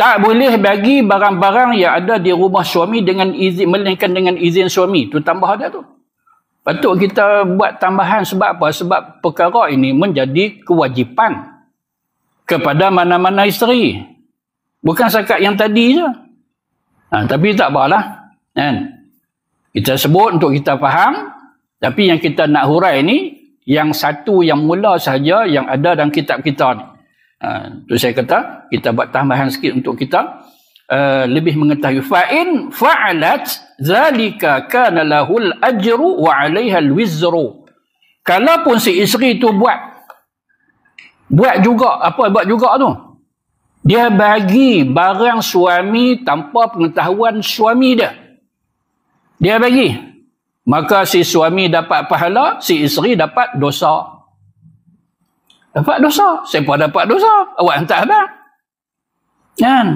Tak boleh bagi barang-barang yang ada di rumah suami dengan izin, melainkan dengan izin suami. Tu tambah ada tu. Patut kita buat tambahan sebab apa? Sebab perkara ini menjadi kewajipan kepada mana-mana isteri. Bukan setakat yang tadi je. Tapi tak apalah. Kan? Kita sebut untuk kita faham. Tapi yang kita nak hurai ni, yang satu yang mula sahaja yang ada dalam kitab kita ni. Tu saya kata, kita buat tambahan sikit untuk kita lebih mengetahui. Fa'in fa'alat zalika kana lahul ajru wa 'alaiha al-wizru. Kalaupun si isteri tu buat juga, apa buat juga tu? Dia bagi barang suami tanpa pengetahuan suami dia. Dia bagi. Maka si suami dapat pahala, si isteri dapat dosa. Dapat dosa. Siapa dapat dosa? Awak hantar abang. Kan?